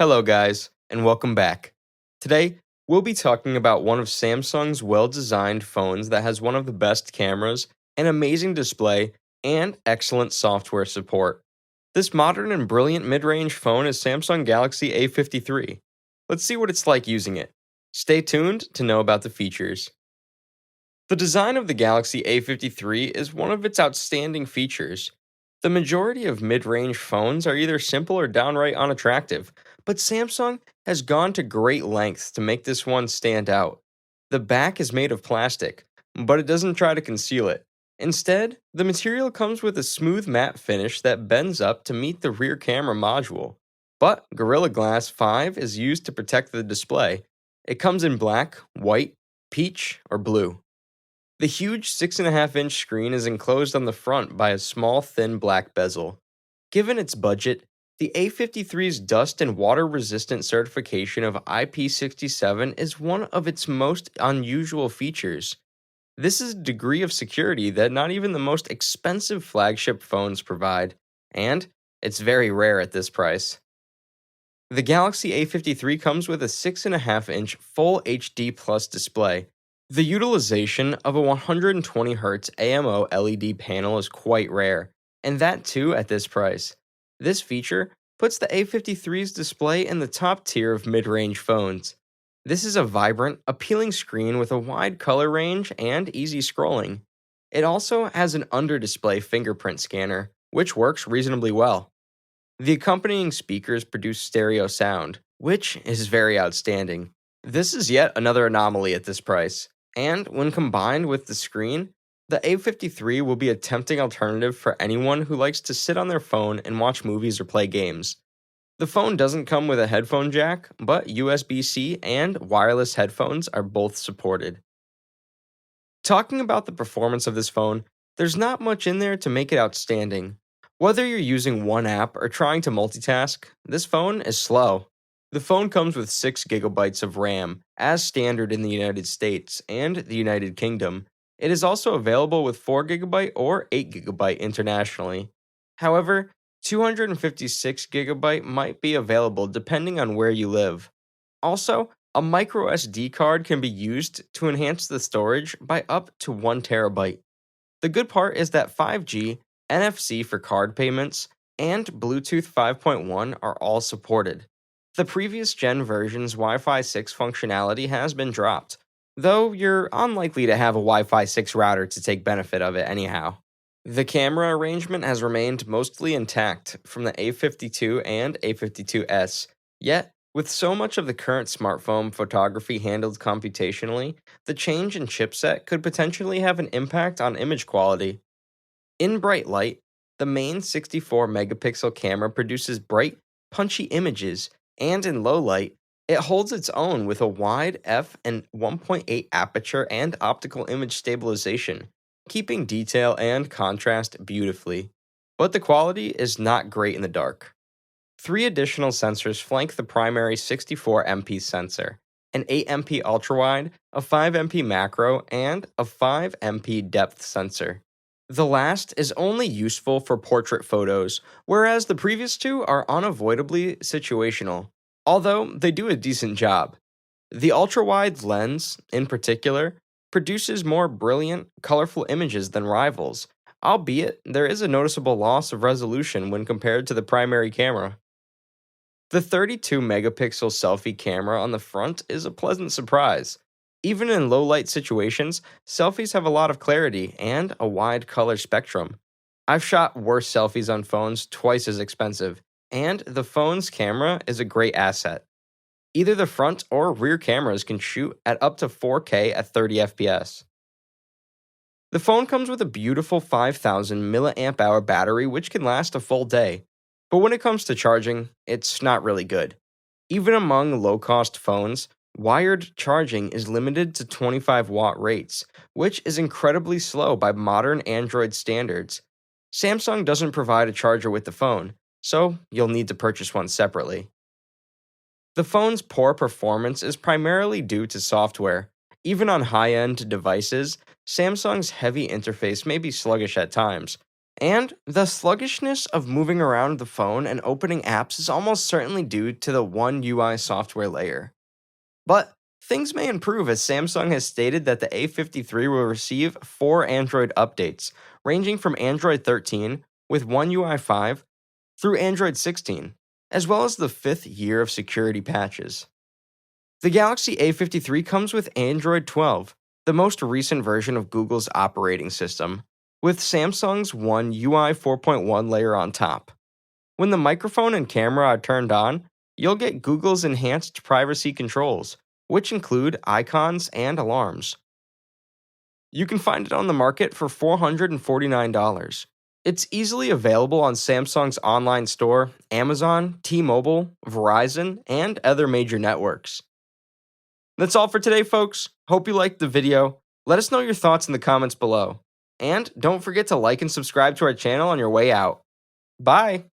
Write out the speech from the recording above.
Hello, guys, and welcome back. Today, we'll be talking about one of Samsung's well designed phones that has one of the best cameras, an amazing display, and excellent software support. This modern and brilliant mid range phone is Samsung Galaxy A53. Let's see what it's like using it. Stay tuned to know about the features. The design of the Galaxy A53 is one of its outstanding features. The majority of mid range phones are either simple or downright unattractive, but Samsung has gone to great lengths to make this one stand out. The back is made of plastic, but it doesn't try to conceal it. Instead, the material comes with a smooth matte finish that bends up to meet the rear camera module. But Gorilla Glass 5 is used to protect the display. It comes in black, white, peach, or blue. The huge 6.5-inch screen is enclosed on the front by a small, thin black bezel. Given its budget, the A53's dust and water resistant certification of IP67 is one of its most unusual features. This is a degree of security that not even the most expensive flagship phones provide, and it's very rare at this price. The Galaxy A53 comes with a 6.5-inch Full HD Plus display. The utilization of a 120Hz AMO LED panel is quite rare, and that too at this price. This feature puts the A53's display in the top tier of mid-range phones. This is a vibrant, appealing screen with a wide color range and easy scrolling. It also has an under-display fingerprint scanner, which works reasonably well. The accompanying speakers produce stereo sound, which is very outstanding. This is yet another anomaly at this price. And when combined with the screen, the A53 will be a tempting alternative for anyone who likes to sit on their phone and watch movies or play games. The phone doesn't come with a headphone jack, but USB-C and wireless headphones are both supported. Talking about the performance of this phone, there's not much in there to make it outstanding. Whether you're using one app or trying to multitask, this phone is slow. The phone comes with 6 GB of RAM, as standard in the United States and the United Kingdom. It is also available with 4 GB or 8 GB internationally. However, 256 GB might be available depending on where you live. Also, a micro SD card can be used to enhance the storage by up to 1 TB. The good part is that 5G, NFC for card payments, and Bluetooth 5.1 are all supported. The previous gen version's Wi-Fi 6 functionality has been dropped, though you're unlikely to have a Wi-Fi 6 router to take benefit of it anyhow. The camera arrangement has remained mostly intact from the A52 and A52s, yet, with so much of the current smartphone photography handled computationally, the change in chipset could potentially have an impact on image quality. In bright light, the main 64-megapixel camera produces bright, punchy images, and in low light, it holds its own with a wide f and 1.8 aperture and optical image stabilization, keeping detail and contrast beautifully. But the quality is not great in the dark. 3 additional sensors flank the primary 64MP sensor, an 8MP ultrawide, a 5MP macro, and a 5MP depth sensor. The last is only useful for portrait photos, whereas the previous two are unavoidably situational, although they do a decent job. The ultra-wide lens, in particular, produces more brilliant, colorful images than rivals, albeit there is a noticeable loss of resolution when compared to the primary camera. The 32-megapixel selfie camera on the front is a pleasant surprise. Even in low-light situations, selfies have a lot of clarity and a wide color spectrum. I've shot worse selfies on phones twice as expensive, and the phone's camera is a great asset. Either the front or rear cameras can shoot at up to 4K at 30 FPS. The phone comes with a beautiful 5000 mAh battery which can last a full day, but when it comes to charging, it's not really good. Even among low-cost phones, wired charging is limited to 25-watt rates, which is incredibly slow by modern Android standards. Samsung doesn't provide a charger with the phone, so you'll need to purchase one separately. The phone's poor performance is primarily due to software. Even on high-end devices, Samsung's heavy interface may be sluggish at times, And the sluggishness of moving around the phone and opening apps is almost certainly due to the One UI software layer. But things may improve as Samsung has stated that the A53 will receive 4 Android updates, ranging from Android 13 with One UI 5 through Android 16, as well as the 5th year of security patches. The Galaxy A53 comes with Android 12, the most recent version of Google's operating system, with Samsung's One UI 4.1 layer on top. When the microphone and camera are turned on, you'll get Google's enhanced privacy controls, which include icons and alarms. You can find it on the market for $449. It's easily available on Samsung's online store, Amazon, T-Mobile, Verizon, and other major networks. That's all for today, folks. Hope you liked the video. Let us know your thoughts in the comments below. And don't forget to like and subscribe to our channel on your way out. Bye!